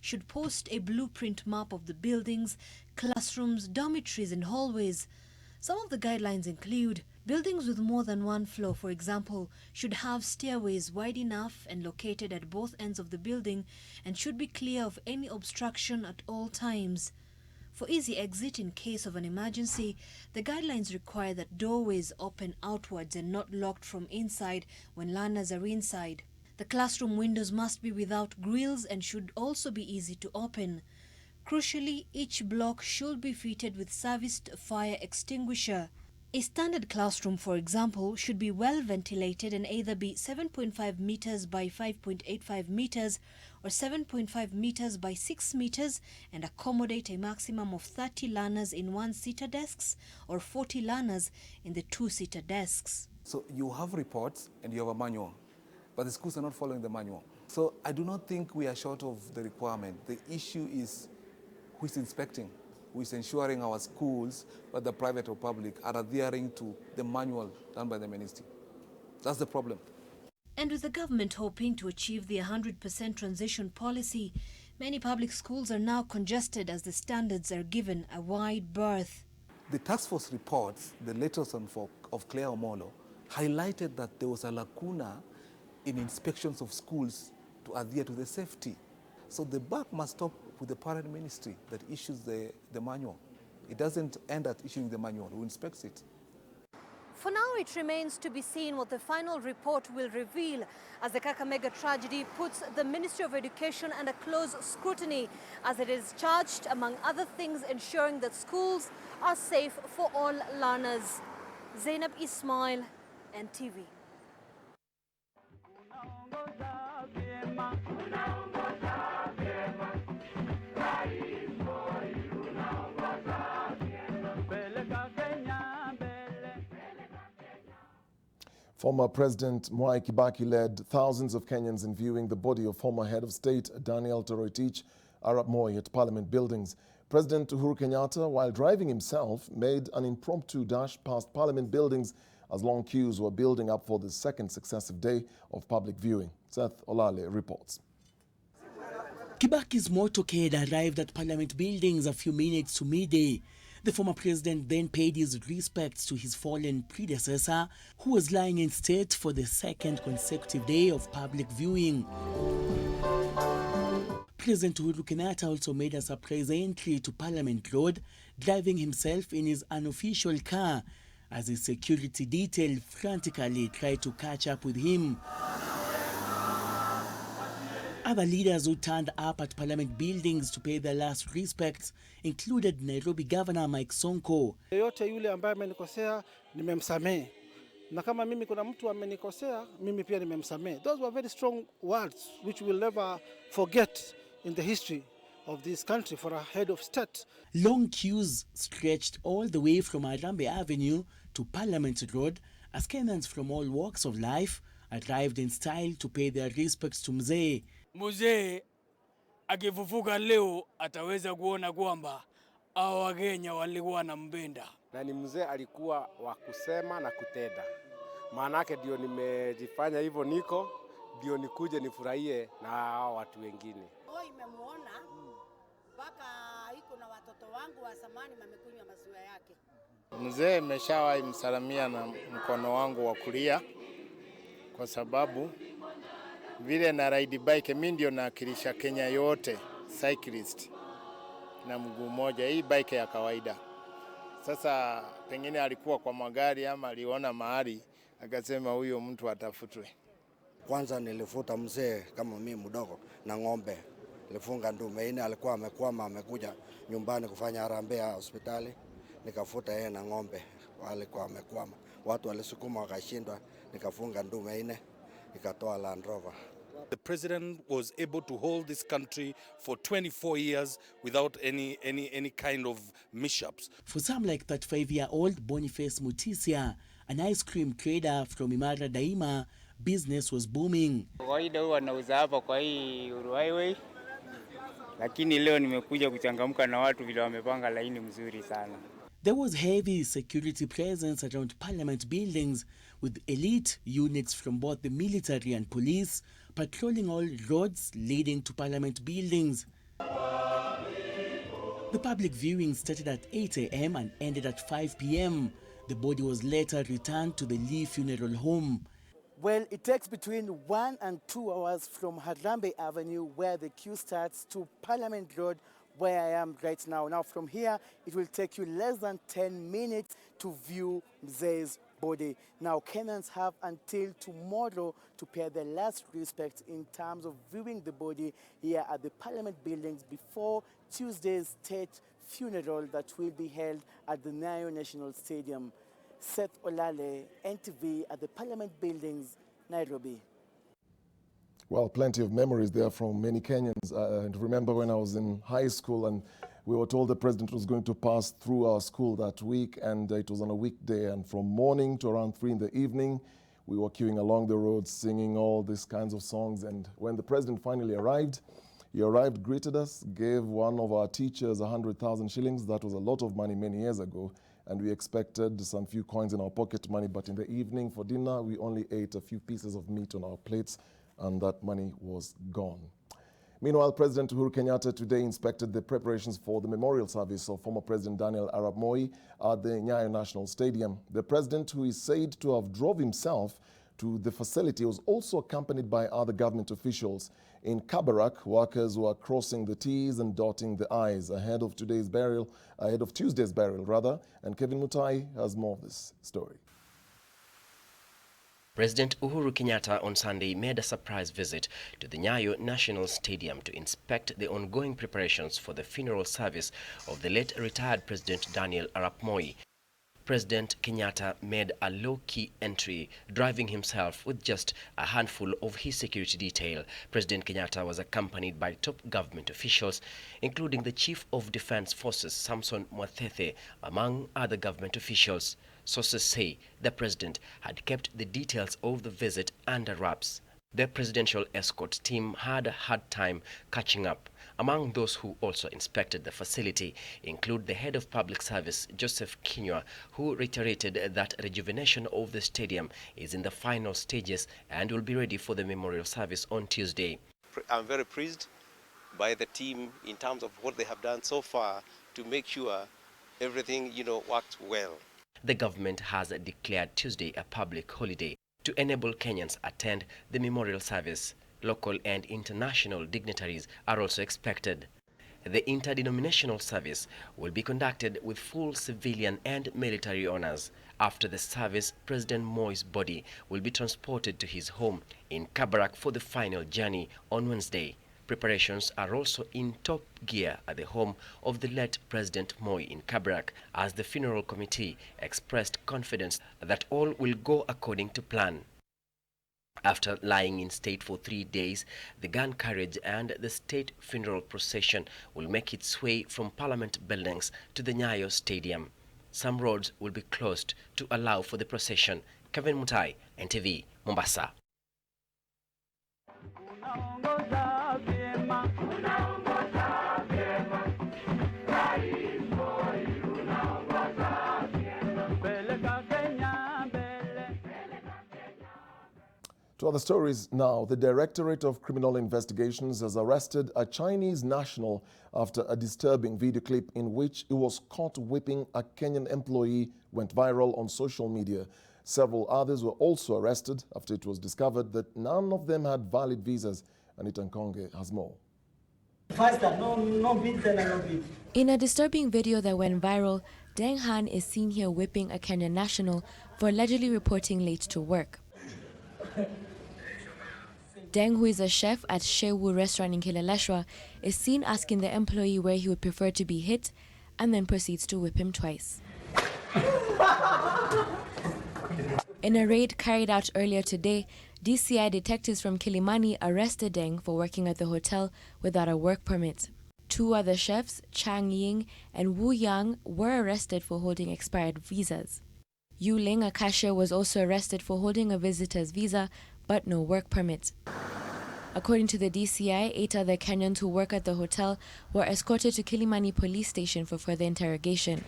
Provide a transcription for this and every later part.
should post a blueprint map of the buildings, classrooms, dormitories and hallways. Some of the guidelines include buildings with more than one floor, for example, should have stairways wide enough and located at both ends of the building and should be clear of any obstruction at all times. For easy exit in case of an emergency, the guidelines require that doorways open outwards and not locked from inside when learners are inside. The classroom windows must be without grills and should also be easy to open. Crucially, each block should be fitted with serviced fire extinguisher. A standard classroom, for example, should be well ventilated and either be 7.5 meters by 5.85 meters or 7.5 meters by 6 meters and accommodate a maximum of 30 learners in one-seater desks or 40 learners in the two-seater desks. So you have reports and you have a manual, but the schools are not following the manual. So I do not think we are short of the requirement. The issue is who is inspecting, who is ensuring our schools, whether private or public, are adhering to the manual done by the ministry. That's the problem. And with the government hoping to achieve the 100% transition policy, many public schools are now congested as the standards are given a wide berth. The task force reports, the latest one of Claire Omolo, highlighted that there was a lacuna in inspections of schools to adhere to the safety. So the buck must stop with the parent ministry that issues the manual. It doesn't end at issuing the manual, who inspects it. For now, it remains to be seen what the final report will reveal as the Kakamega tragedy puts the Ministry of Education under close scrutiny as it is charged, among other things, ensuring that schools are safe for all learners. Zainab Ismail, NTV. Former President Mwai Kibaki led thousands of Kenyans in viewing the body of former head of state Daniel Toroitich Arap Moy at Parliament buildings. President Uhuru Kenyatta, while driving himself, made an impromptu dash past Parliament buildings as long queues were building up for the second successive day of public viewing. Seth Olale reports. Kibaki's motorcade arrived at Parliament buildings a few minutes to midday. The former president then paid his respects to his fallen predecessor, who was lying in state for the second consecutive day of public viewing. President Uhuru Kenyatta also made a surprise entry to Parliament Road, driving himself in his unofficial car, as his security detail frantically tried to catch up with him. Other leaders who turned up at Parliament buildings to pay their last respects included Nairobi Governor Mike Sonko. Yote yule ambaye amenikosea nimemsamehe. Na kama mimi kuna mtu amenikosea, mimi pia nimemsamehe. Those were very strong words which we'll never forget in the history of this country for a head of state. Long queues stretched all the way from Arambe Avenue to Parliament Road as Kenyans from all walks of life arrived in style to pay their respects to Mzee. Mzee akifufuka leo ataweza kuona kwamba hao Wakenya walikuwa wanampenda. Na ni mzee alikuwa wa kusema na kutenda. Maana yake ndio nimejifanya hivyo ndio nikuje nifurahie na hao watu wengine. Imemuona mpaka iko na watoto wangu wa zamani wamekunywa maziwa yake. Mzee nimeshawahi msalamia na mkono wangu wa kulia kwa sababu vile na ride bike mimi ndio nawakilisha Kenya yote cyclist na mguu mmoja, hii bike ya kawaida. Sasa pengine alikuwa kwa magari ama aliona mahali akasema huyo mtu atafutwe. Kwanza nilifuta mzee kama mimi mdogo na ng'ombe. Nilifunga ndume ine, alikuwa amekwama amekuja nyumbani kufanya harambee hospitali, nikafuta yeye na ng'ombe walikuwa amekwama. Watu walisukuma wakashindwa, nikafunga ndume ine. Land Rover. The president was able to hold this country for 24 years without any kind of mishaps. For some, like 35-year-old Boniface Mutisia, an ice cream trader from Imara Daima, business was booming. Kawaida huwa nauza hapa kwa hii Uru Highway, lakini leo nimekuja kuchangamka na watu vile wamepanga laini mzuri sana. There was heavy security presence around Parliament buildings with elite units from both the military and police patrolling all roads leading to Parliament buildings. The public viewing started at 8 a.m. and ended at 5 p.m. The body was later returned to the Lee Funeral Home. Well, it takes between 1 and 2 hours from Harambee Avenue, where the queue starts, to Parliament Road, where I am right now. Now, from here, it will take you less than 10 minutes to view Mzee's body. Now, Kenyans have until tomorrow to pay their last respects in terms of viewing the body here at the Parliament buildings before Tuesday's state funeral that will be held at the Nyayo National Stadium. Seth Olale, NTV, at the Parliament buildings, Nairobi. Well, plenty of memories there from many Kenyans. And remember when I was in high school and we were told the president was going to pass through our school that week, and it was on a weekday, and from morning to around 3 in the evening, we were queuing along the road singing all these kinds of songs. And when the president finally arrived, he arrived, greeted us, gave one of our teachers 100,000 shillings. That was a lot of money many years ago. And we expected some few coins in our pocket money, but in the evening for dinner, we only ate a few pieces of meat on our plates, and that money was gone. Meanwhile, President Uhuru Kenyatta today inspected the preparations for the memorial service of former President Daniel Arap Moy at the Nyayo National Stadium. The president, who is said to have drove himself to the facility, was also accompanied by other government officials. In Kabarak, workers were crossing the T's and dotting the I's ahead of Tuesday's burial, and Kevin Mutai has more of this story. President Uhuru Kenyatta on Sunday made a surprise visit to the Nyayo National Stadium to inspect the ongoing preparations for the funeral service of the late retired President Daniel Arap Moy. President Kenyatta made a low-key entry, driving himself with just a handful of his security detail. President Kenyatta was accompanied by top government officials, including the Chief of Defense Forces, Samson Mwathethe, among other government officials. Sources say the president had kept the details of the visit under wraps. The presidential escort team had a hard time catching up. Among those who also inspected the facility include the head of public service, Joseph Kinyua, who reiterated that rejuvenation of the stadium is in the final stages and will be ready for the memorial service on Tuesday. I'm very pleased by the team in terms of what they have done so far to make sure everything, worked well. The government has declared Tuesday a public holiday to enable Kenyans attend the memorial service. Local and international dignitaries are also expected. The interdenominational service will be conducted with full civilian and military honors. After the service, President Moy's body will be transported to his home in Kabarak for the final journey on Wednesday. Preparations are also in top gear at the home of the late President Moy in Kabarak, as the funeral committee expressed confidence that all will go according to plan. After lying in state for 3 days, the gun carriage and the state funeral procession will make its way from Parliament buildings to the Nyayo Stadium. Some roads will be closed to allow for the procession. Kevin Mutai, NTV, Mombasa. To other stories now, the Directorate of Criminal Investigations has arrested a Chinese national after a disturbing video clip in which he was caught whipping a Kenyan employee went viral on social media. Several others were also arrested after it was discovered that none of them had valid visas. Anita Nkonge has more. In a disturbing video that went viral, Deng Han is seen here whipping a Kenyan national for allegedly reporting late to work. Deng, who is a chef at Shewu restaurant in Kileleshwa, is seen asking the employee where he would prefer to be hit and then proceeds to whip him twice. In a raid carried out earlier today, DCI detectives from Kilimani arrested Deng for working at the hotel without a work permit. 2 other chefs, Chang Ying and Wu Yang, were arrested for holding expired visas. Yu Ling, a cashier, was also arrested for holding a visitor's visa but no work permit. According to the DCI, 8 other Kenyans who work at the hotel were escorted to Kilimani police station for further interrogation.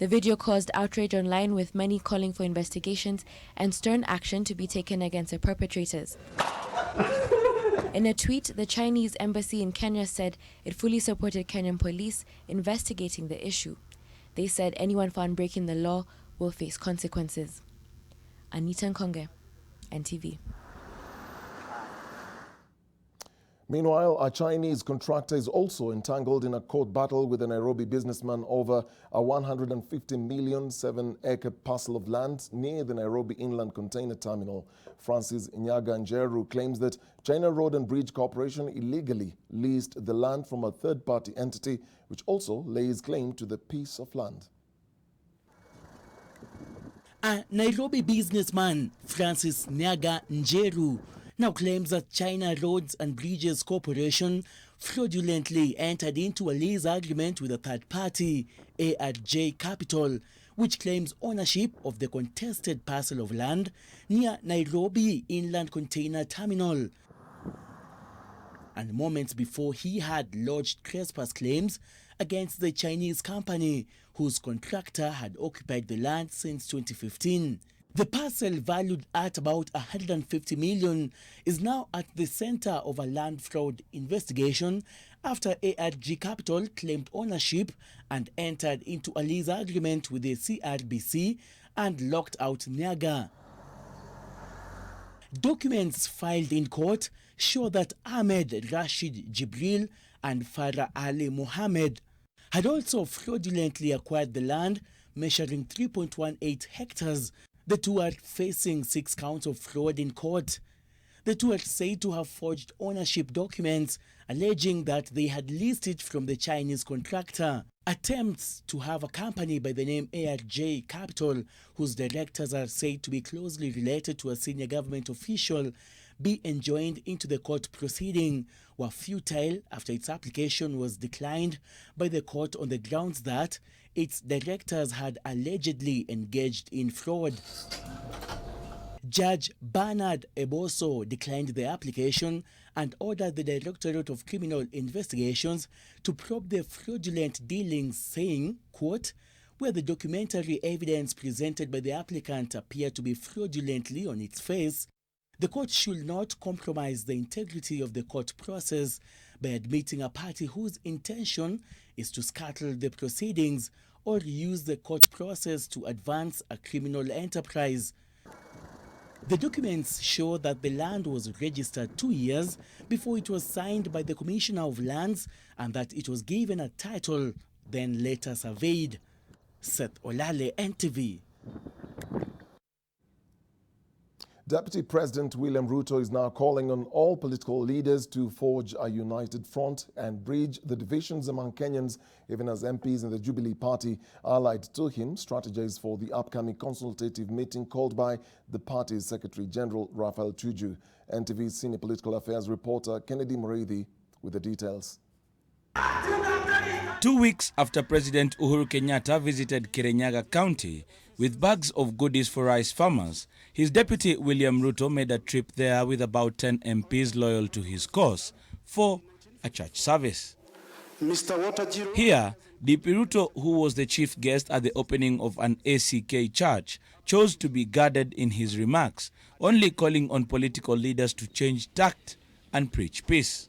The video caused outrage online, with many calling for investigations and stern action to be taken against the perpetrators. In a tweet, the Chinese embassy in Kenya said it fully supported Kenyan police investigating the issue. They said anyone found breaking the law will face consequences. Anita Nkonge, NTV. Meanwhile, a Chinese contractor is also entangled in a court battle with a Nairobi businessman over a 150 million 7-acre parcel of land near the Nairobi Inland Container Terminal. Francis Nyaga Njeru claims that China Road and Bridge Corporation illegally leased the land from a third-party entity, which also lays claim to the piece of land. A Nairobi businessman, Francis Nyaga Njeru, now claims that China Roads and Bridges Corporation fraudulently entered into a lease agreement with a third party, ARJ Capital, which claims ownership of the contested parcel of land near Nairobi Inland Container Terminal. And moments before, he had lodged trespass claims against the Chinese company, whose contractor had occupied the land since 2015. The parcel, valued at about 150 million, is now at the center of a land fraud investigation after ARG Capital claimed ownership and entered into a lease agreement with the CRBC and locked out Nyaga. Documents filed in court show that Ahmed Rashid Jibril and Farah Ali Mohammed had also fraudulently acquired the land, measuring 3.18 hectares. The two are facing 6 counts of fraud in court. The two are said to have forged ownership documents, alleging that they had leased it from the Chinese contractor. Attempts to have a company by the name ARJ Capital, whose directors are said to be closely related to a senior government official, be enjoined into the court proceeding, were futile after its application was declined by the court on the grounds that its directors had allegedly engaged in fraud. Judge Bernard Eboso declined the application and ordered the Directorate of Criminal Investigations to probe the fraudulent dealings, saying, quote, "Where the documentary evidence presented by the applicant appeared to be fraudulently on its face, the court should not compromise the integrity of the court process by admitting a party whose intention is to scuttle the proceedings or use the court process to advance a criminal enterprise." The documents show that the land was registered 2 years before it was signed by the Commissioner of Lands and that it was given a title, then later surveyed. Seth Olale, NTV. Deputy President William Ruto is now calling on all political leaders to forge a united front and bridge the divisions among Kenyans, even as MPs in the Jubilee Party allied to him strategize for the upcoming consultative meeting called by the party's Secretary General Raphael Tuju. NTV's senior political affairs reporter Kennedy Muriithi with the details. 2 weeks after President Uhuru Kenyatta visited Kirinyaga County with bags of goodies for rice farmers, his deputy William Ruto made a trip there with about 10 MPs loyal to his cause for a church service. Here, DP Ruto, who was the chief guest at the opening of an ACK church, chose to be guarded in his remarks, only calling on political leaders to change tact and preach peace.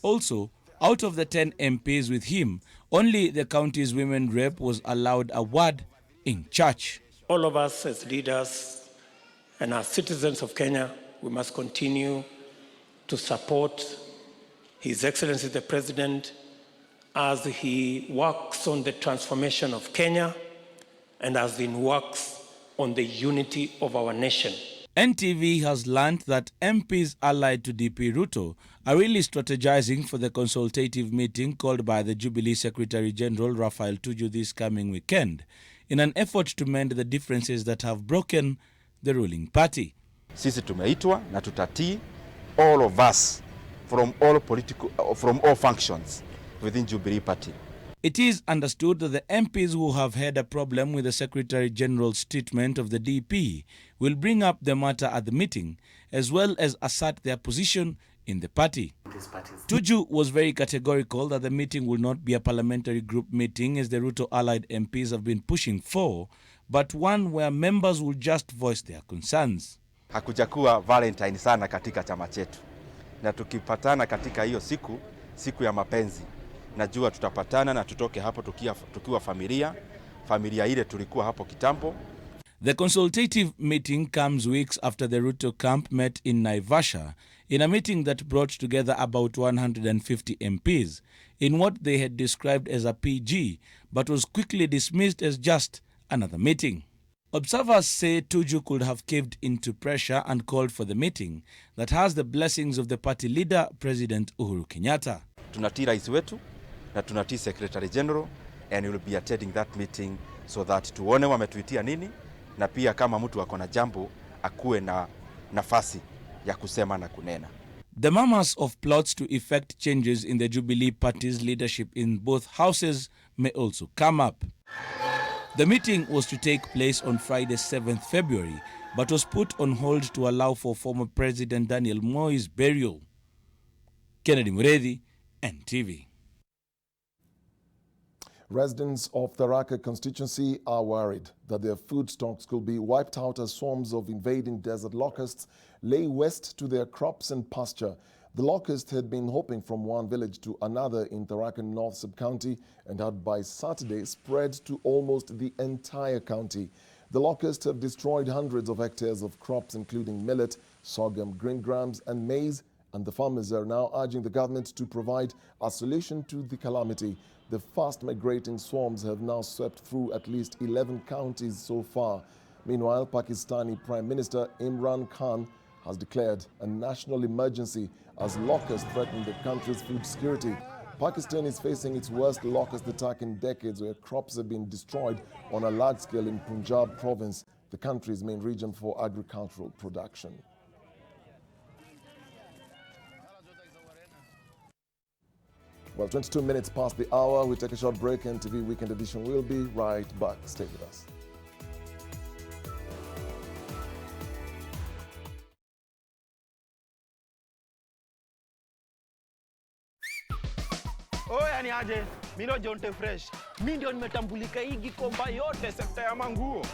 Also, out of the 10 MPs with him, only the county's women rep was allowed a word in church. All of us as leaders and as citizens of Kenya, we must continue to support His Excellency the President as he works on the transformation of Kenya and as he works on the unity of our nation. NTV has learned that MPs allied to DP Ruto are really strategizing for the consultative meeting called by the Jubilee Secretary General Raphael Tuju this coming weekend, in an effort to mend the differences that have broken the ruling party. Sisi tumeitwa na tutatii, all of us from all functions within Jubilee Party. It is understood that the MPs who have had a problem with the Secretary General's treatment of the DP will bring up the matter at the meeting, as well as assert their position in the party. these parties. Tuju was very categorical that the meeting will not be a parliamentary group meeting as the Ruto allied MPs have been pushing for, but one where members will just voice their concerns. Hakujakuwa Valentine sana katika chama chetu, na tukipatana katika hiyo siku ya mapenzi, najua tutapatana na tutoke hapo tukiwa familia ile tulikuwa hapo kitambo. The consultative meeting comes weeks after the Ruto camp met in Naivasha in a meeting that brought together about 150 MPs in what they had described as a PG, but was quickly dismissed as just another meeting. Observers say Tuju could have caved into pressure and called for the meeting that has the blessings of the party leader, President Uhuru Kenyatta. Tunatii rais wetu na tunatii Secretary General, and we will be attending that meeting so that tuone wametuitia nini, na pia kama mtu ako na jambo akuwe na nafasi ya kusema na kunena. The murmurs of plots to effect changes in the Jubilee Party's leadership in both houses may also come up. The meeting was to take place on Friday, 7th February, but was put on hold to allow for former President Daniel Moy's burial. Kennedy Muredi, NTV. Residents of the Raqqa constituency are worried that their food stocks could be wiped out as swarms of invading desert locusts lay waste to their crops and pasture. The locusts had been hopping from one village to another in the Raqqa North Sub-County and had by Saturday spread to almost the entire county. The locusts have destroyed hundreds of hectares of crops including millet, sorghum, green grams and maize, and the farmers are now urging the government to provide a solution to the calamity. The fast migrating swarms have now swept through at least 11 counties so far. Meanwhile, Pakistani Prime Minister Imran Khan has declared a national emergency as locusts threaten the country's food security. Pakistan is facing its worst locust attack in decades, where crops have been destroyed on a large scale in Punjab province, the country's main region for agricultural production. Well, 22 minutes past the hour. We take a short break. NTV Weekend Edition will be right back. Stay with us. Oya ni aje, mimi ndo Jonte Fresh. Mimi ndio nimetambulika hii Gikomba yote sekta ya manguo.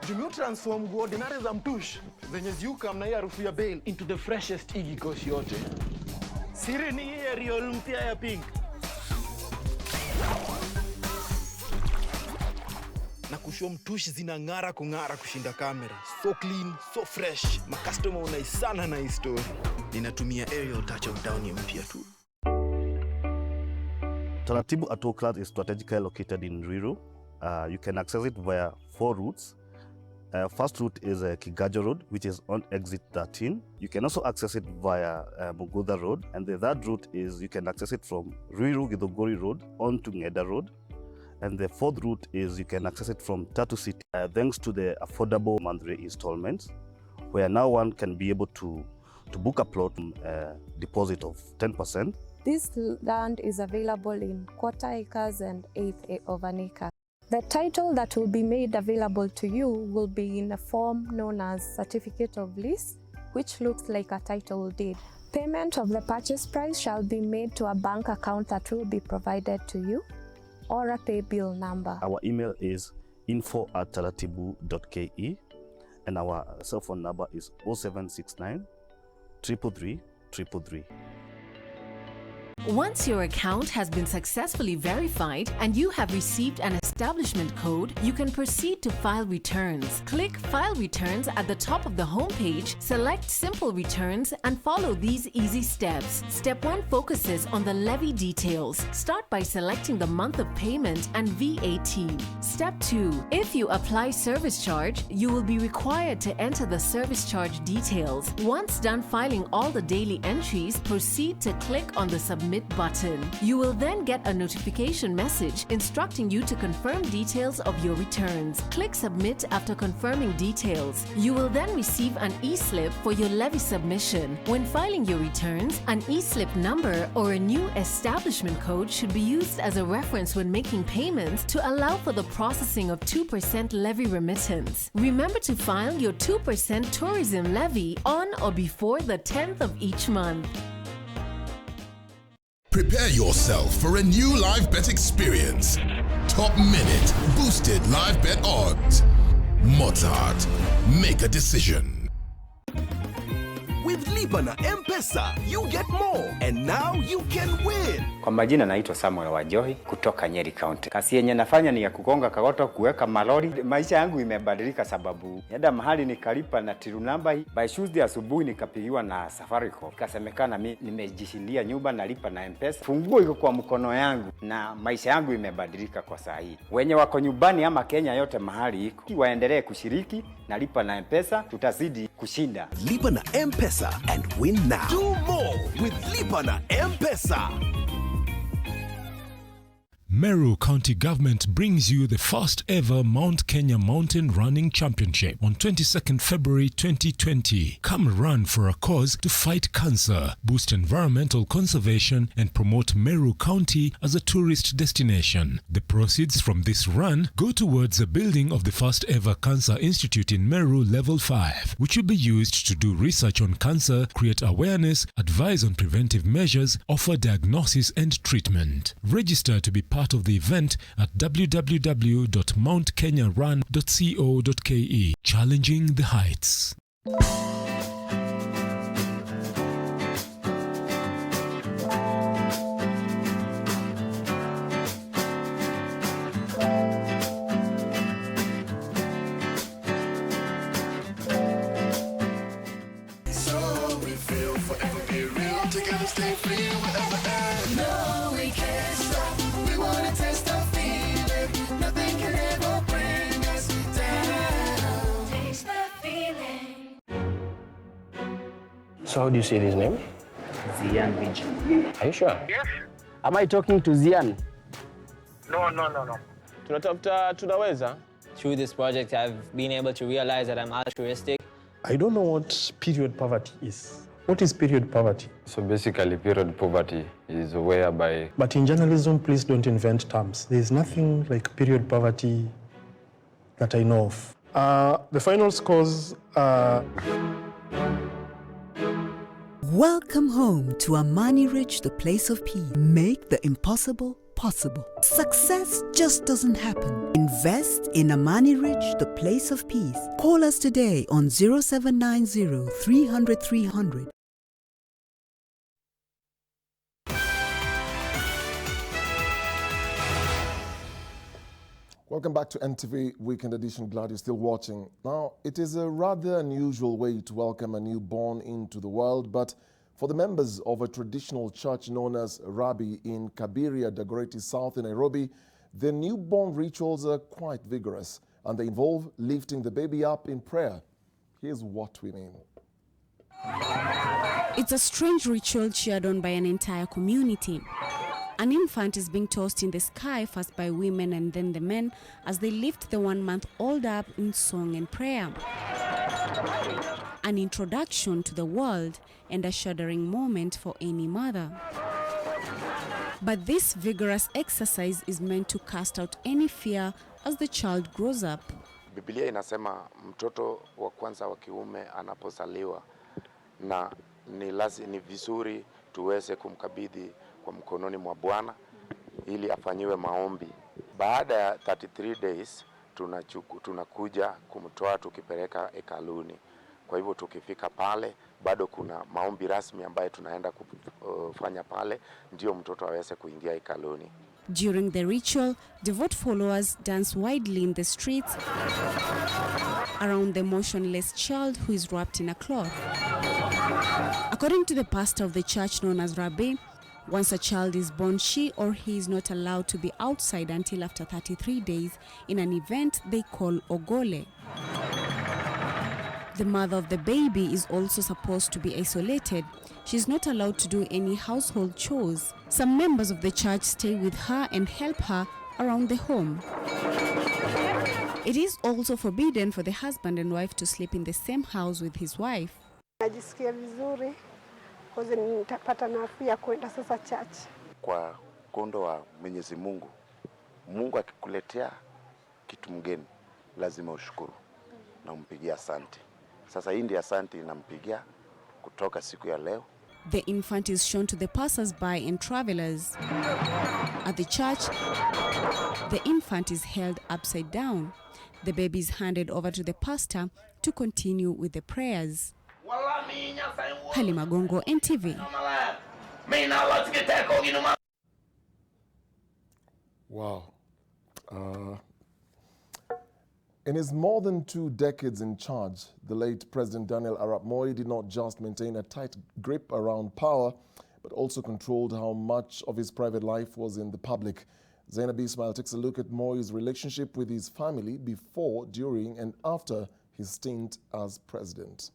Jumio transform nguo ordinary za mtush zenye ziuka mna hii harufu ya bail into the freshest igi kosi yote. Siri ni hii Ariel mpya ya pink. Na kushow mtush zinang'ara kung'ara kushinda kamera. So clean, so fresh. Ma customer unaisana na hii story. Ninatumia Ariel touch of down mpya tu. Taratibu Atoclat is strategically located in Ruiru. You can access it via 4 routes. First route is Kigajo Road, which is on exit 13. You can also access it via Mugodha Road. And the third route is you can access it from Ruiru Githogori Road on to Ngeda Road. And the fourth route is you can access it from Tatu City. Thanks to the affordable monthly installments, where now one can be able to book a plot deposit of 10%. This land is available in quarter acres and eighth of an acre. The title that will be made available to you will be in a form known as Certificate of Lease, which looks like a title deed. Payment of the purchase price shall be made to a bank account that will be provided to you or a pay bill number. Our email is info@taratibu.ke and our cell phone number is 0769 333 333. Once your account has been successfully verified and you have received an establishment code, you can proceed to file returns. Click File Returns at the top of the homepage, select Simple Returns, and follow these easy steps. Step 1 focuses on the levy details. Start by selecting the month of payment and VAT. Step 2. If you apply service charge, you will be required to enter the service charge details. Once done filing all the daily entries, proceed to click on the Submit button. You will then get a notification message instructing you to confirm details of your returns. Click Submit after confirming details. You will then receive an e-slip for your levy submission. When filing your returns, an e-slip number or a new establishment code should be used as a reference when making payments to allow for the processing of 2% levy remittance. Remember to file your 2% tourism levy on or before the 10th of each month. Prepare yourself for a new live bet experience. Top minute, boosted live bet odds. Mozart, make a decision. With Lipa na M-Pesa, you get more, and now you can win. Kwa majina naitwa Samuel Wajohi kutoka Nyeri County. Kazi yenye nafanya ni ya kugonga kagoto, kuweka malori. Maisha yangu imebadilika sababu yada mahali nikalipa na tiru namba hii. By Tuesday asubuhi nikapigiwa na Safaricom. Kasemekana mimi nimejishindia nyumba na Lipa na M-Pesa. Funguo iko kwa mkono yangu na maisha yangu imebadilika kwa saa hii. Wenye wako nyumbani ama Kenya yote mahali iko, waendelee kushiriki na Lipa na M-Pesa, tutazidi kushinda. Lipa na M-Pesa and win now. Do more with Lipa na M-Pesa. Meru County Government brings you the first ever Mount Kenya Mountain Running Championship on 22nd February 2020. Come run for a cause to fight cancer, boost environmental conservation, and promote Meru County as a tourist destination. The proceeds from this run go towards the building of the first ever Cancer Institute in Meru Level 5, which will be used to do research on cancer, create awareness, advise on preventive measures, offer diagnosis and treatment. Register to be part of the event at www.mountkenyarun.co.ke. Challenging the heights. So we feel forever be real, together stay free wherever and no, we can't stop. We wanna taste the feeling. Nothing can ever bring us down. Taste the feeling. So how do you say his name? Zian Vijay. Are you sure? Yes. Am I talking to Zian? No. Tunatafuta tunaweza. Through this project, I've been able to realize that I'm altruistic. I don't know what period poverty is. What is period poverty? So basically, period poverty is whereby... But in journalism, please don't invent terms. There's nothing like period poverty that I know of. The final scores are... Welcome home to Amani Ridge, the place of peace. Make the impossible possible. Success just doesn't happen. Invest in Amani Ridge, the place of peace. Call us today on 0790 300 300. Welcome back to NTV Weekend Edition. Glad you're still watching. Now, it is a rather unusual way to welcome a newborn into the world, but for the members of a traditional church known as Rabbi in Kabiria, Dagoretti South in Nairobi, the newborn rituals are quite vigorous and they involve lifting the baby up in prayer. Here's what we mean. It's a strange ritual cheered on by an entire community. An infant is being tossed in the sky, first by women and then the men, as they lift the 1-month-old up in song and prayer. An introduction to the world and a shuddering moment for any mother. But this vigorous exercise is meant to cast out any fear as the child grows up. Biblia inasema mtoto wa kwanza wa kiume anapozaliwa na ni vizuri tuweze kumkabidhi kwa mkononi mwa Bwana ili afanyiwe maombi. Baada ya 33 days tunakuja kumtoa tukipeleka hekaluni. Kwa hivyo tukifika pale bado kuna maombi rasmi ambayo tunaenda kufanya pale ndio mtoto aweze kuingia hekaluni. During the ritual, devout followers dance widely in the streets around the motionless child who is wrapped in a cloth. According to the pastor of the church known as Rabbi, once a child is born, she or he is not allowed to be outside until after 33 days in an event they call Ogole. The mother of the baby is also supposed to be isolated. She is not allowed to do any household chores. Some members of the church stay with her and help her around the home. It is also forbidden for the husband and wife to sleep in the same house with his wife. Najisikia vizuri kwa sababu nitapata nafuu ya kwenda sasa church. Kwa kondo wa Mwenyezi Mungu, Mungu akikuletea kitu mgeni lazima ushukuru na umpigie asante. Sasa hii ndiyo asante inampigia kutoka siku ya leo The infant is shown to the passers-by and travelers. At the church, the infant is held upside down. The baby is handed over to the pastor to continue with the prayers. Halima Gongo, NTV. Wow. In his more than 2 decades in charge, the late President Daniel Arap Moy did not just maintain a tight grip around power, but also controlled how much of his private life was in the public. Zainab Ismail takes a look at Moy's relationship with his family before, during, and after his stint as president.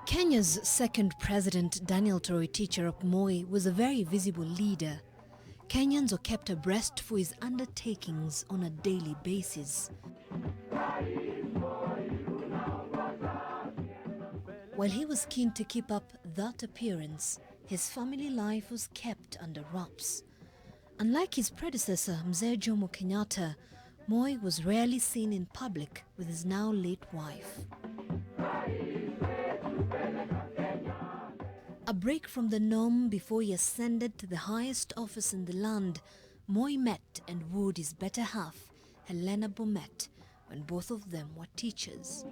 Kenya's second president, Daniel Toroitich Arap Moy, was a very visible leader. Kenyans were kept abreast for his undertakings on a daily basis. While he was keen to keep up that appearance, his family life was kept under wraps. Unlike his predecessor, Mzee Jomo Kenyatta, Moy was rarely seen in public with his now late wife. A break from the norm before he ascended to the highest office in the land, Moy met and wooed his better half, Helena Bomet, when both of them were teachers.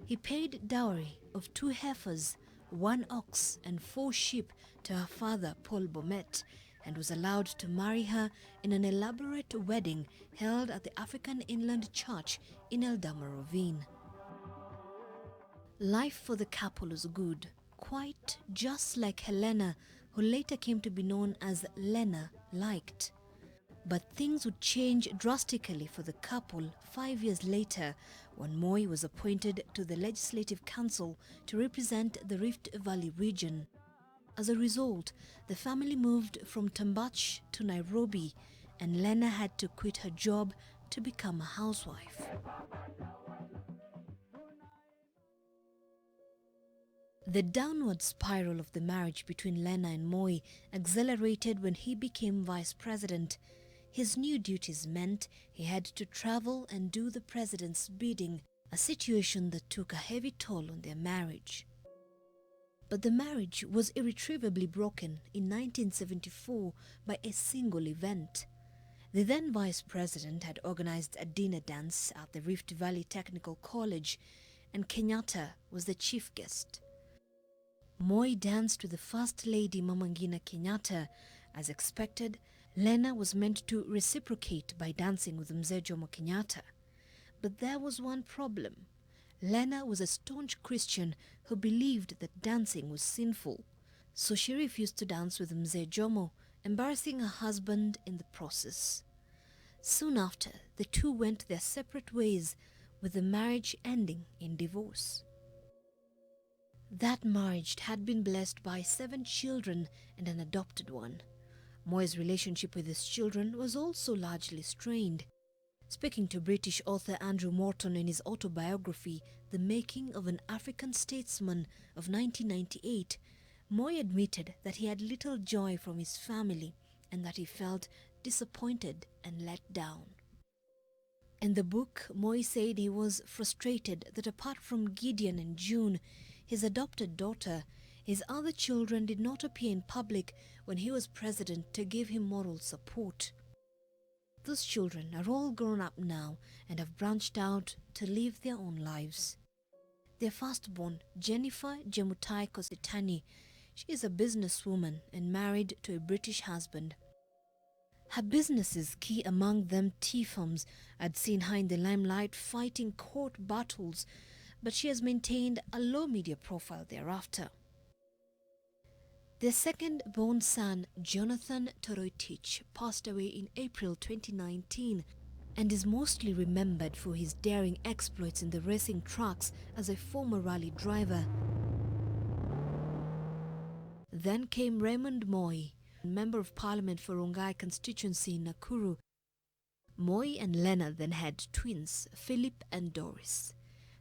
He paid dowry of 2 heifers, 1 ox and 4 sheep to her father, Paul Bomet, and was allowed to marry her in an elaborate wedding held at the African Inland Church in Eldama Ravine. Life for the couple was good, quite just like Helena, who later came to be known as Lena, liked. But things would change drastically for the couple 5 years later when Moy was appointed to the Legislative Council to represent the Rift Valley region. As a result, the family moved from Tambach to Nairobi, and Lena had to quit her job to become a housewife. The downward spiral of the marriage between Lena and Moy accelerated when he became vice president. His new duties meant he had to travel and do the president's bidding, a situation that took a heavy toll on their marriage. But the marriage was irretrievably broken in 1974 by a single event. The then vice president had organized a dinner dance at the Rift Valley Technical College, and Kenyatta was the chief guest. Moy danced with the First Lady Mama Ngina Kenyatta. As expected, Lena was meant to reciprocate by dancing with Mzee Jomo Kenyatta. But there was one problem. Lena was a staunch Christian who believed that dancing was sinful, so she refused to dance with Mzee Jomo, embarrassing her husband in the process. Soon after, the two went their separate ways, with the marriage ending in divorce. That marriage had been blessed by 7 children and an adopted one. Moy's relationship with his children was also largely strained. Speaking to British author Andrew Morton in his autobiography, The Making of an African Statesman of 1998, Moy admitted that he had little joy from his family and that he felt disappointed and let down. In the book, Moy said he was frustrated that apart from Gideon and June, his adopted daughter, his other children did not appear in public when he was president to give him moral support. Those children are all grown up now and have branched out to live their own lives. Their firstborn, Jennifer Jemutai Kositani, she is a businesswoman and married to a British husband. Her businesses, key among them tea firms, had seen her in the limelight fighting court battles, but she has maintained a low media profile thereafter. Their second-born son, Jonathan Toroitich, passed away in April 2019 and is mostly remembered for his daring exploits in the racing tracks as a former rally driver. Then came Raymond Moy, Member of Parliament for Rongai constituency in Nakuru. Moy and Lena then had twins, Philip and Doris.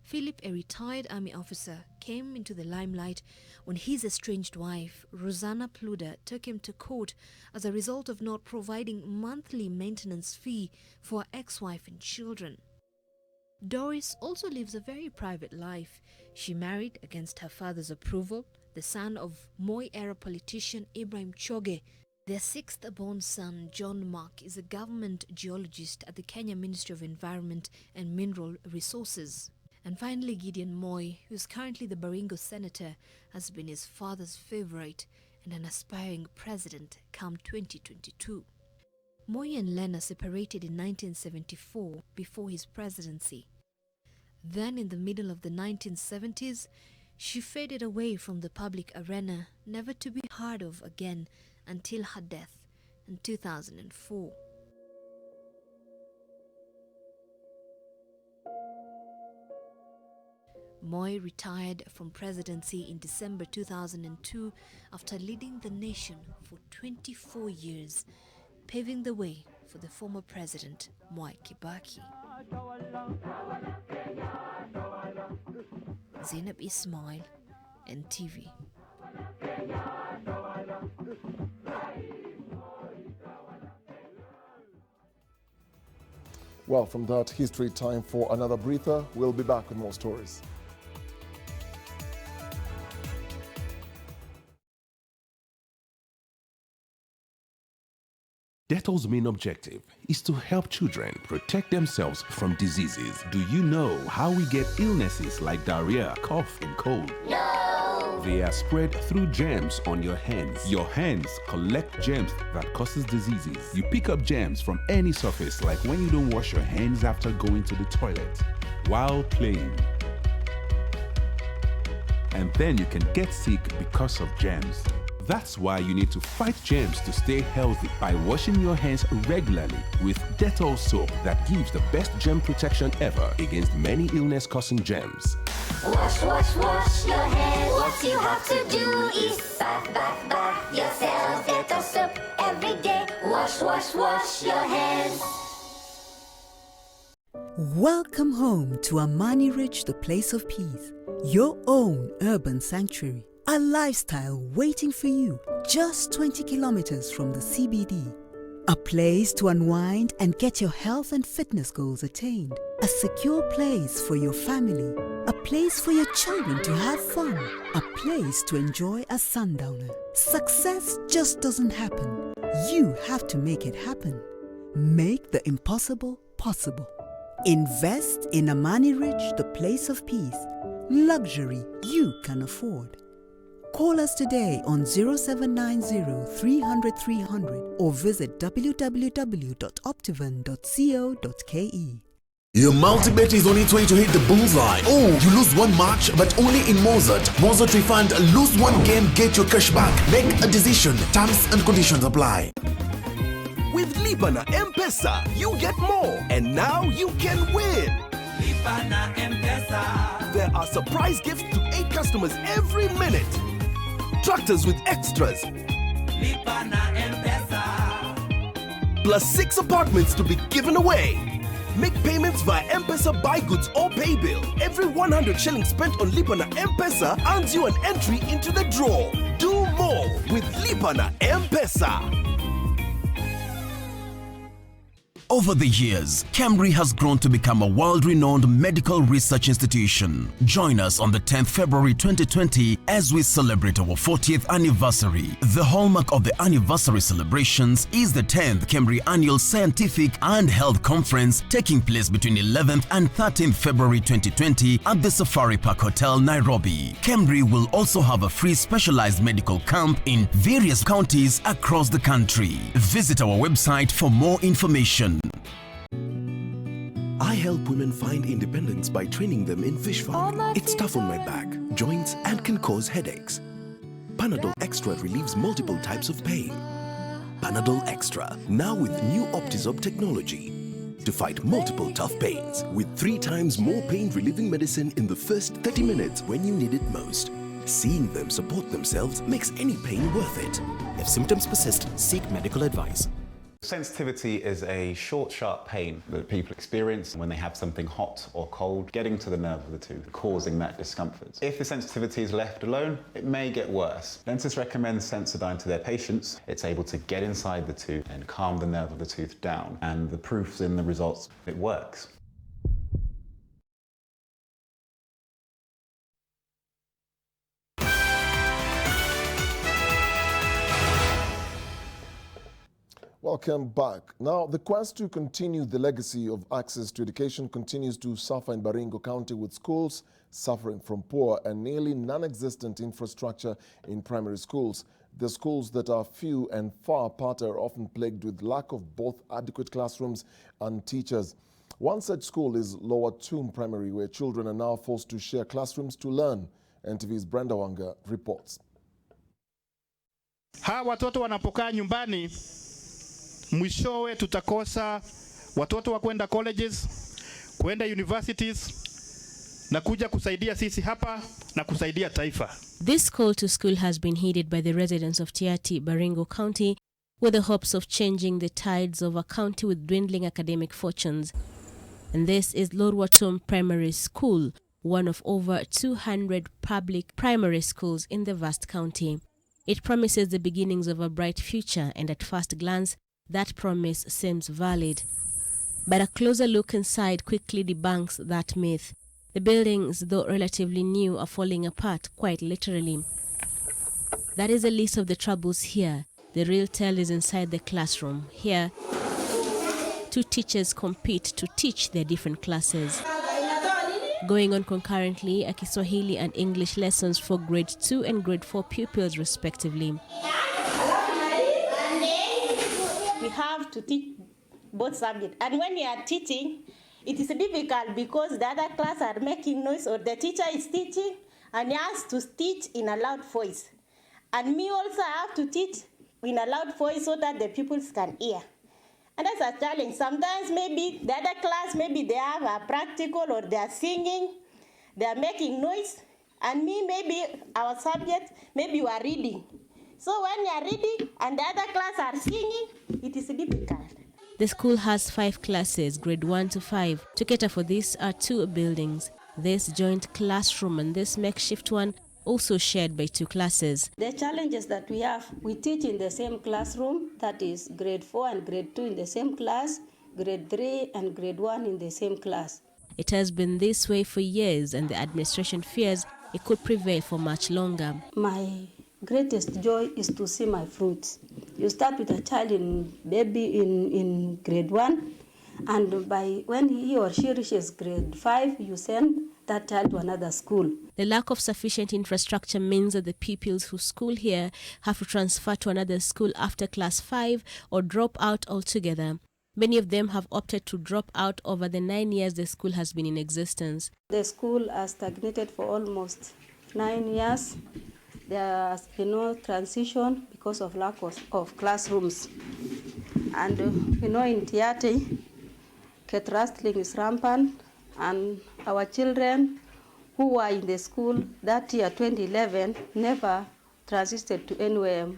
Philip, a retired army officer, came into the limelight when his estranged wife, Rosanna Pluder, took him to court as a result of not providing monthly maintenance fee for her ex-wife and children. Doris also lives a very private life. She married, against her father's approval, the son of Moy-era politician Ibrahim Choge. Their sixth-born son, John Mark, is a government geologist at the Kenya Ministry of Environment and Mineral Resources. And finally, Gideon Moy, who is currently the Baringo senator, has been his father's favorite and an aspiring president come 2022. Moy and Lena separated in 1974 before his presidency. Then, in the middle of the 1970s, she faded away from the public arena, never to be heard of again until her death in 2004. Moy retired from presidency in December 2002 after leading the nation for 24 years, paving the way for the former president, Mwai Kibaki. Zainab Ismail, NTV. Well, from that history, time for another breather. We'll be back with more stories. Dettol's main objective is to help children protect themselves from diseases. Do you know how we get illnesses like diarrhea, cough, and cold? No! They are spread through germs on your hands. Your hands collect germs that causes diseases. You pick up germs from any surface, like when you don't wash your hands after going to the toilet, while playing. And then you can get sick because of germs. That's why you need to fight germs to stay healthy by washing your hands regularly with Dettol soap that gives the best germ protection ever against many illness-causing germs. Wash, wash, wash your hands. What you have to do is bath, bath, bath yourself. Dettol soap every day. Wash, wash, wash your hands. Welcome home to Amani Ridge, the place of peace. Your own urban sanctuary. A lifestyle waiting for you just 20 kilometers from the CBD. A place to unwind and get your health and fitness goals attained. A secure place for your family. A place for your children to have fun. A place to enjoy a sundowner. Success just doesn't happen. You have to make it happen. Make the impossible possible. Invest in Amani Ridge, the place of peace. Luxury you can afford. Call us today on 0790 300 300 or visit www.optivan.co.ke. Your multi-bet is on its way to hit the bullseye. Oh, you lose one match, but only in Mozart. Mozart Refund, lose one game, get your cash back. Make a decision. Terms and conditions apply. With Libana M-Pesa, you get more, and now you can win. Libana M-Pesa. There are surprise gifts to 8 customers every minute. Tractors with extras. Libana M-Pesa. Plus 6 apartments to be given away. Make payments via M-Pesa Buy Goods or Pay Bill. Every 100 shillings spent on Libana M-Pesa earns you an entry into the draw. Do more with Libana M-Pesa. Over the years, Cambree has grown to become a world-renowned medical research institution. Join us on the 10th February 2020 as we celebrate our 40th anniversary. The hallmark of the anniversary celebrations is the 10th Cambree Annual Scientific and Health Conference taking place between 11th and 13th February 2020 at the Safari Park Hotel, Nairobi. Cambree will also have a free specialized medical camp in various counties across the country. Visit our website for more information. I help women find independence by training them in fish farming. It's tough on my back, joints, and can cause headaches. Panadol Extra relieves multiple types of pain. Panadol Extra, now with new Optizop technology, to fight multiple tough pains, with 3 times more pain-relieving medicine in the first 30 minutes when you need it most. Seeing them support themselves makes any pain worth it. If symptoms persist, seek medical advice. Sensitivity is a short, sharp pain that people experience when they have something hot or cold getting to the nerve of the tooth, causing that discomfort. If the sensitivity is left alone, it may get worse. Dentists recommend Sensodyne to their patients. It's able to get inside the tooth and calm the nerve of the tooth down, and the proof's in the results. It works. Welcome back. Now, the quest to continue the legacy of access to education continues to suffer in Baringo County, with schools suffering from poor and nearly non-existent infrastructure in primary schools. The schools that are few and far apart are often plagued with lack of both adequate classrooms and teachers. One such school is Lower Tomb Primary, where children are now forced to share classrooms to learn. NTV's Brenda Wanga reports. Hawa watoto wanapokaa nyumbani, mwishowe tutakosa watoto wa kwenda colleges, kwenda universities, na kuja kusaidia sisi hapa na kusaidia taifa. This call to school has been heeded by the residents of Tiati, Baringo County, with the hopes of changing the tides of a county with dwindling academic fortunes. And this is Lower Tomb Primary School, one of over 200 public primary schools in the vast county. It promises the beginnings of a bright future, and at first glance, that promise seems valid. But a closer look inside quickly debunks that myth. The buildings, though relatively new, are falling apart, quite literally. That is a list of the troubles here. The real tale is inside the classroom. Here, two teachers compete to teach their different classes. Going on concurrently are Kiswahili and English lessons for grade 2 and grade 4 pupils respectively. We have to teach both subjects. And when you are teaching, it is difficult because the other class are making noise, or the teacher is teaching and he has to teach in a loud voice. And me also have to teach in a loud voice so that the pupils can hear. And that's a challenge. Sometimes maybe the other class, maybe they have a practical or they are singing, they are making noise. And me, maybe our subject, maybe you are reading. So when you are reading and the other class are singing, it is difficult. The school has 5 classes, grade 1 to 5. To cater for this are 2 buildings. This joint classroom and this makeshift one also shared by 2 classes. The challenges that we have, we teach in the same classroom, that is grade 4 and grade 2 in the same class, grade 3 and grade 1 in the same class. It has been this way for years, and the administration fears it could prevail for much longer. My greatest joy is to see my fruits. You start with a child in grade 1, and by when he or she reaches grade 5, you send that child to another school. The lack of sufficient infrastructure means that the pupils who school here have to transfer to another school after class 5 or drop out altogether. Many of them have opted to drop out over the 9 years the school has been in existence. The school has stagnated for almost 9 years. There has been no transition because of lack of classrooms. And in Tiati, cat rustling is rampant, and our children who were in the school that year, 2011, never transited to anywhere.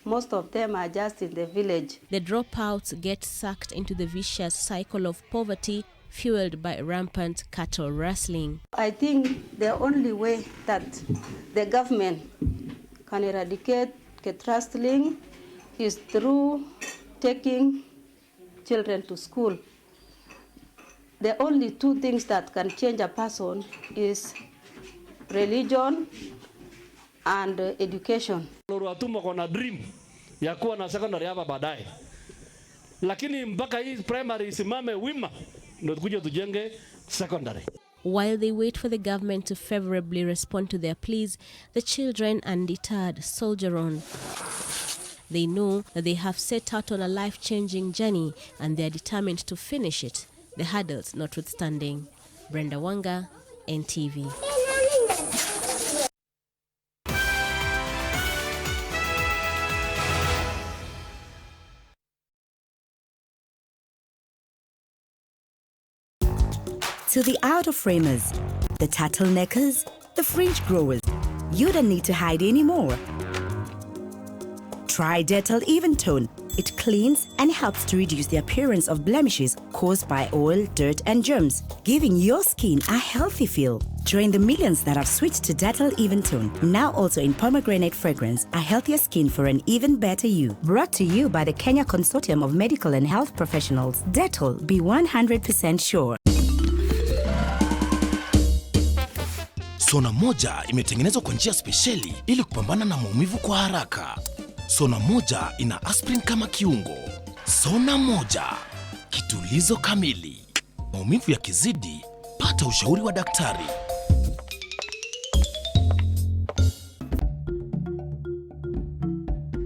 Most of them are just in the village. The dropouts get sucked into the vicious cycle of poverty fueled by rampant cattle rustling. I think the only way that the government can eradicate cat rustling is through taking children to school. The only 2 things that can change a person is religion and education. Watu wako na dream ya kuwa na secondary hapa baadaye, lakini mpaka hii primary isimame wima ndio tukuje tujenge secondary. While they wait for the government to favorably respond to their pleas, the children, undeterred, soldier on. They know that they have set out on a life-changing journey, and they are determined to finish it, the hurdles notwithstanding. Brenda Wanga, NTV. To the out-of-framers, the turtleneckers, the fringe growers, you don't need to hide anymore. Try Dettol Even Tone It cleans and helps to reduce the appearance of blemishes caused by oil, dirt, and germs, giving your skin a healthy feel. Join the millions that have switched to Dettol Even Tone, now also in pomegranate fragrance, a healthier skin for an even better you. Brought to you by the Kenya Consortium of Medical and Health Professionals. Dettol, be 100% sure. Sona moja imetengenezwa kwa njia spesheli ili kupambana na maumivu kwa haraka. Sona moja ina aspirin kama kiungo. Sona moja, kitulizo kamili. Maumivu yakizidi, pata ushauri wa daktari.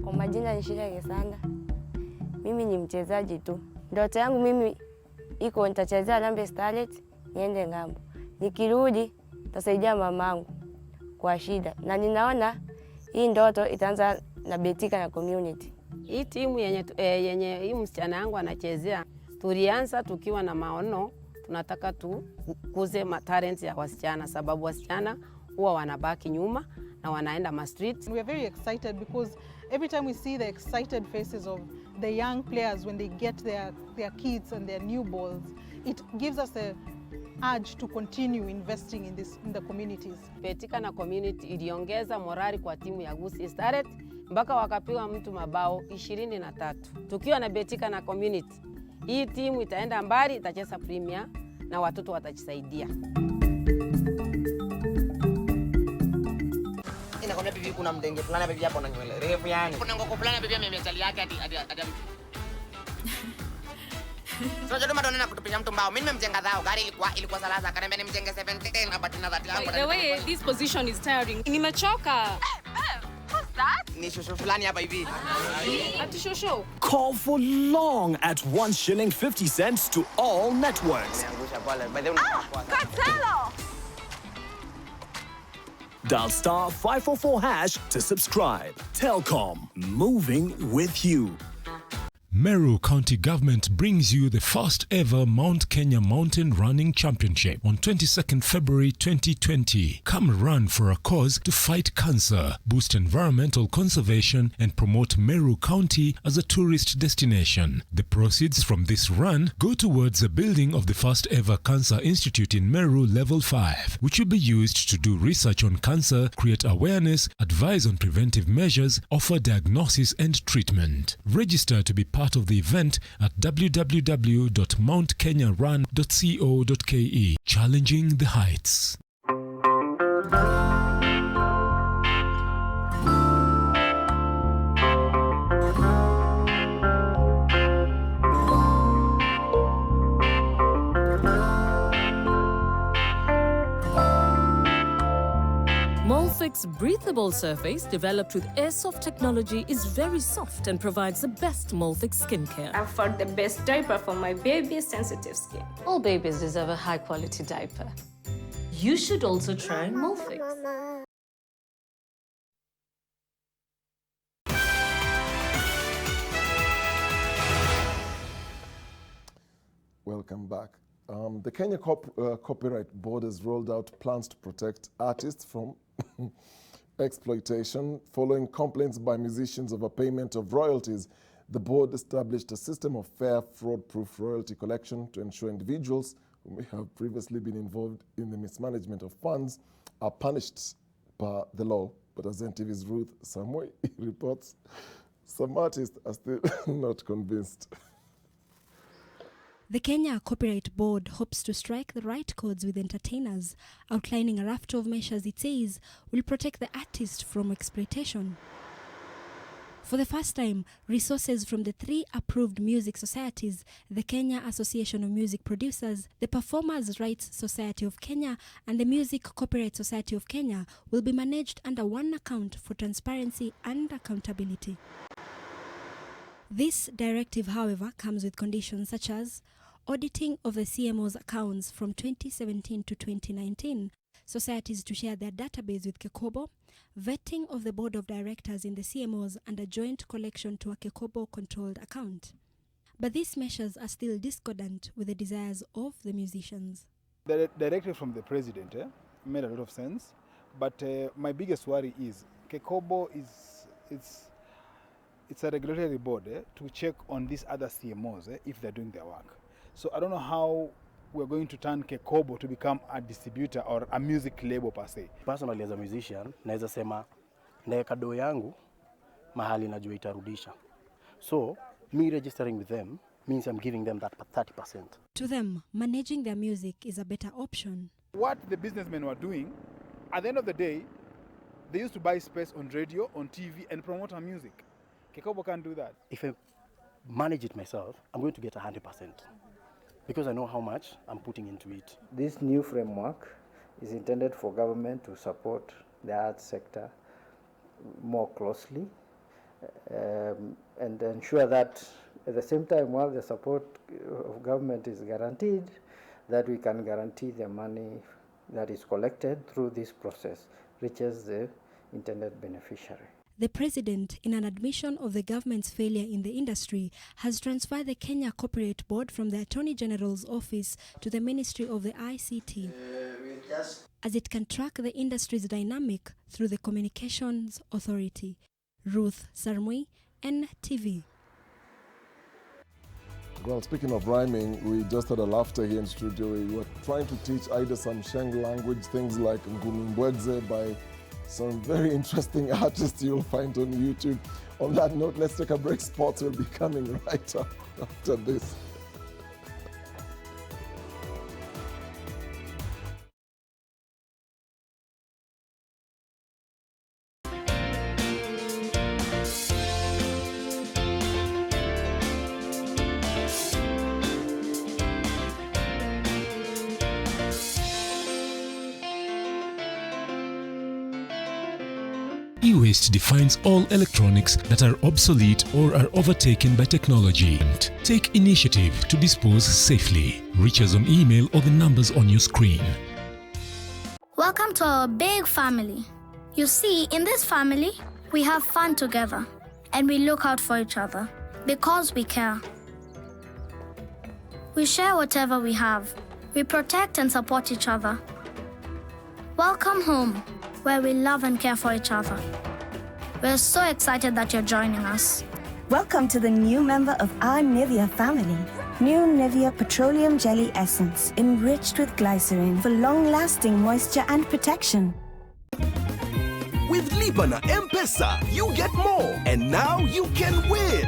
Kwa majina ni Shida Gesanda. Mimi ni mchezaji tu. Ndoto yangu mimi iko nitachezea Harambee Starlets niende ngambo. Nikirudi tasaidia mamangu kwa shida. Na ninaona hii ndoto itaanza na betika na community. Hii timu yenye hii msichana yangu anachezea, tulianza tukiwa na maono, tunataka tukuze talents ya wasichana, sababu wasichana huwa wanabaki nyuma na wanaenda ma streets. We are very excited because every time we see the excited faces of the young players when they get their kits and their new balls, it gives us a urge to continue investing in the communities. Betika na community iliongeza morali kwa timu ya Gusii Starlets mpaka wakapiwa mtu mabao 23. Tukiwa na Betika na community, hii timu itaenda mbali, itacheza premier na watoto watajisaidia. Inakwambia bibi kuna mdenge fulani bibi hapo na nywele refu yani. Kuna ngoko fulani bibi amemechali yake hadi Sasa ndio madonna na kutupinya mtu mbao. Mimi nimemjenga dhao, gari ilikuwa salasa, akaniambia nimjenge 17 na bati na 30 yangu. The way this position is tiring. Nimechoka. What's that? Ni shosho fulani hapa hivi. Ati shosho. Call for long at 1 shilling 50 cents to all networks. Cartelo! Dial star 544 hash to subscribe. Telkom, moving with you. Meru County Government brings you the first ever Mount Kenya Mountain Running Championship on 22nd February 2020. Come run for a cause to fight cancer, boost environmental conservation, and promote Meru County as a tourist destination. The proceeds from this run go towards the building of the first ever Cancer Institute in Meru Level 5, which will be used to do research on cancer, create awareness, advise on preventive measures, offer diagnosis and treatment. Register to be part of the event at www.mountkenyarun.co.ke. Challenging the heights. Molfix breathable surface developed with airsoft technology is very soft and provides the best Molfix skincare. I've found the best diaper for my baby's sensitive skin. All babies deserve a high-quality diaper. You should also try Molfix. Welcome back. The Kenya Copyright Board has rolled out plans to protect artists from exploitation following complaints by musicians over payment of royalties. The board established a system of fair, fraud-proof royalty collection to ensure individuals who may have previously been involved in the mismanagement of funds are punished by the law. But as NTV's Ruth Samoy reports, some artists are still not convinced. The Kenya Copyright Board hopes to strike the right chords with entertainers, outlining a raft of measures it says will protect the artist from exploitation. For the first time, resources from the 3 approved music societies, the Kenya Association of Music Producers, the Performers' Rights Society of Kenya, and the Music Copyright Society of Kenya, will be managed under one account for transparency and accountability. This directive, however, comes with conditions such as auditing of the CMO's accounts from 2017 to 2019, societies to share their database with Kekobo, vetting of the board of directors in the CMOs, and a joint collection to a Kekobo-controlled account. But these measures are still discordant with the desires of the musicians. The directive from the president made a lot of sense, but my biggest worry is Kekobo it's a regulatory board to check on these other CMOs if they're doing their work. So I don't know how we're going to turn Kekobo to become a distributor or a music label per se. Personally as a musician, naweza sema naweka doo yangu mahali najua itarudisha. So, me registering with them means I'm giving them that 30%. To them, managing their music is a better option. What the businessmen were doing, at the end of the day, they used to buy space on radio, on TV, and promote our music. Kekobo can't do that. If I manage it myself, I'm going to get 100%. Because I know how much I'm putting into it. This new framework is intended for government to support the arts sector more closely and ensure that at the same time, while the support of government is guaranteed, that we can guarantee the money that is collected through this process reaches the intended beneficiary. The president, in an admission of the government's failure in the industry, has transferred the Kenya Corporate Board from the Attorney General's office to the Ministry of the ICT, as it can track the industry's dynamic through the Communications Authority. Ruth Sarmui, NTV. Well, speaking of rhyming, we just had a laughter here in studio. We were trying to teach Ida some Sheng language, things like Ngumimbwegze by some very interesting artists you'll find on YouTube. On that note, let's take a break. Sports will be coming right up after this. E-waste defines all electronics that are obsolete or are overtaken by technology. Take initiative to dispose safely. Reach us on email or the numbers on your screen. Welcome to our big family. You see, in this family, we have fun together and we look out for each other because we care. We share whatever we have. We protect and support each other. Welcome home, where we love and care for each other. We're so excited that you're joining us. Welcome to the new member of our Nivea family. New Nivea Petroleum Jelly Essence, enriched with glycerin for long-lasting moisture and protection. With Libana M-Pesa, you get more, and now you can win.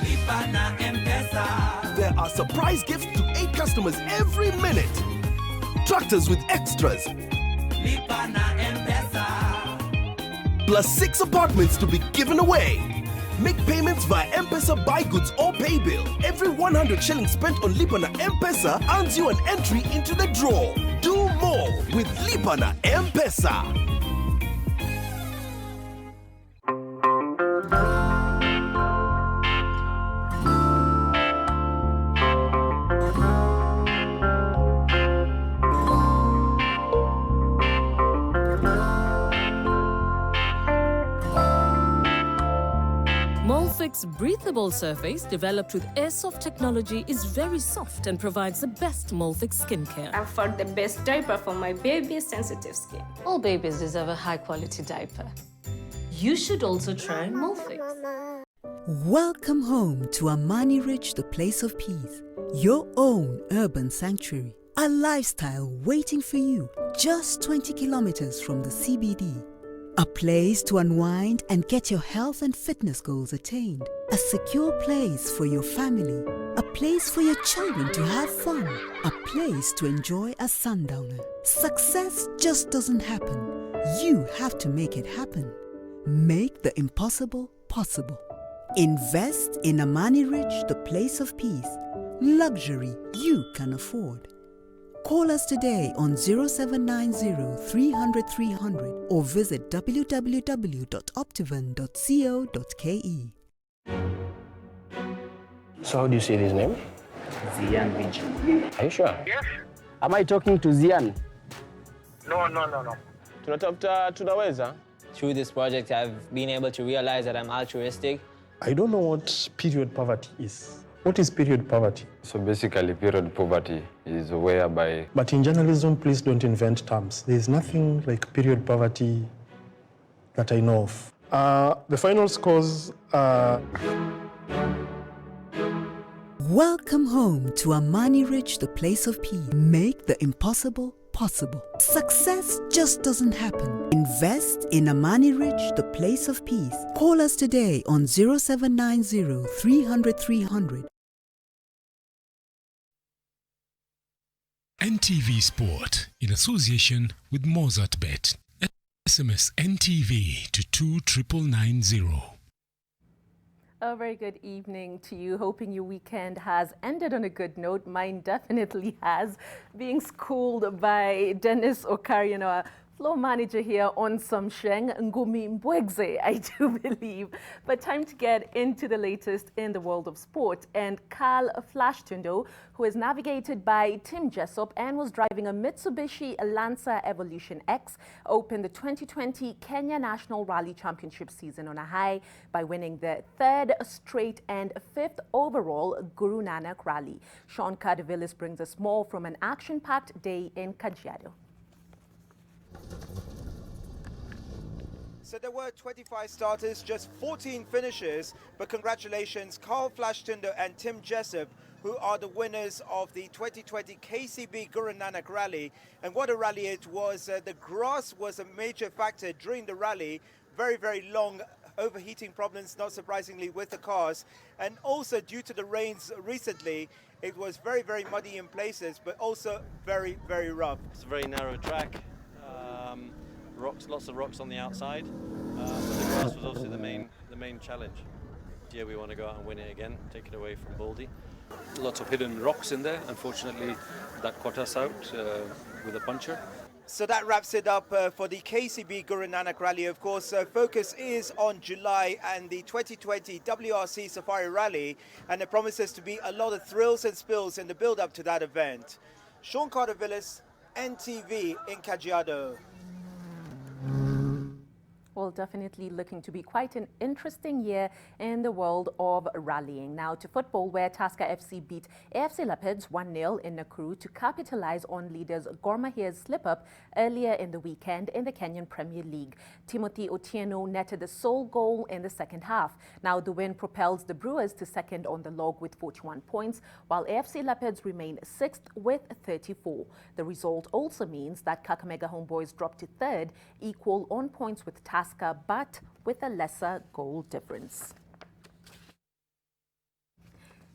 Libana M-Pesa. There are surprise gifts to 8 customers every minute. Tractors with extras. Libana M-Pesa. Plus 6 apartments to be given away. Make payments via M-Pesa Buy Goods or Pay Bill. Every 100 shillings spent on Libana M-Pesa earns you an entry into the draw. Do more with Libana M-Pesa. Molfix breathable surface developed with airsoft technology is very soft and provides the best Molfix skincare. I've found the best diaper for my baby's sensitive skin. All babies deserve a high-quality diaper. You should also try Molfix. Welcome home to Amani Ridge, the place of peace. Your own urban sanctuary. A lifestyle waiting for you just 20 kilometers from the CBD. A place to unwind and get your health and fitness goals attained. A secure place for your family. A place for your children to have fun. A place to enjoy a sundowner. Success just doesn't happen. You have to make it happen. Make the impossible possible. Invest in Amani Ridge, the place of peace. Luxury you can afford. Call us today on 0790 300 300 or visit www.optivan.co.ke. So how do you say his name? Zian Vijay. Are you sure? Yes. Am I talking to Zian? No. Tunatafuta tunaweza. Through this project, I've been able to realize that I'm altruistic. I don't know what period poverty is. What is period poverty? So basically, period poverty is whereby... But in journalism, please don't invent terms. There is nothing like period poverty that I know of. The final scores are... Welcome home to Amani Ridge, the place of peace. Make the impossible possible. Success just doesn't happen. Invest in Amani Ridge, the place of peace. Call us today on 0790 300 300. NTV Sport in association with Mozart Bet. SMS NTV to 29990. A very good evening to you. Hoping your weekend has ended on a good note. Mine definitely has. Being schooled by Dennis Okari, our floor manager here on some Sheng Ngumi Mbwegze, I do believe. But time to get into the latest in the world of sport. And Carl Flashtundo, who is navigated by Tim Jessup and was driving a Mitsubishi Lancer Evolution X, opened the 2020 Kenya National Rally Championship season on a high by winning the third straight and fifth overall Guru Nanak Rally. Sean Cardivillis brings us more from an action-packed day in Kajiado. So there were 25 starters, just 14 finishers, but congratulations Carl Flashtundo and Tim Jessup, who are the winners of the 2020 KCB Guru Nanak Rally. And what a rally it was. The grass was a major factor during the rally. Very, very long overheating problems, not surprisingly, with the cars. And also due to the rains recently, it was very, very muddy in places, but also very, very rough. It's a very narrow track. Rocks, lots of rocks on the outside. But the grass was obviously the main challenge. Yeah, we want to go out and win it again, take it away from Baldy. Lots of hidden rocks in there. Unfortunately, that caught us out with a puncture. So that wraps it up for the KCB Guru Nanak Rally. Of course, focus is on July and the 2020 WRC Safari Rally, and it promises to be a lot of thrills and spills in the build-up to that event. Sean Cardivillis, NTV in Kajiado. Well, definitely looking to be quite an interesting year in the world of rallying. Now to football, where Tusker FC beat AFC Leopards 1-0 in Nakuru to capitalize on leaders Gor Mahia's slip-up earlier in the weekend in the Kenyan Premier League. Timothy Otieno netted the sole goal in the second half. Now the win propels the Brewers to second on the log with 41 points, while AFC Leopards remain sixth with 34. The result also means that Kakamega Homeboys drop to third, equal on points with Tusker, but with a lesser goal difference.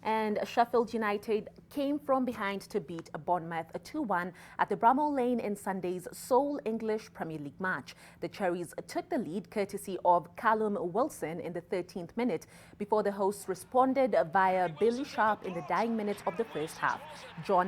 And Sheffield United came from behind to beat Bournemouth 2-1 at the Bramall Lane in Sunday's sole English Premier League match. The Cherries took the lead courtesy of Callum Wilson in the 13th minute before the hosts responded via Billy Sharp in the dying minutes of the first half. John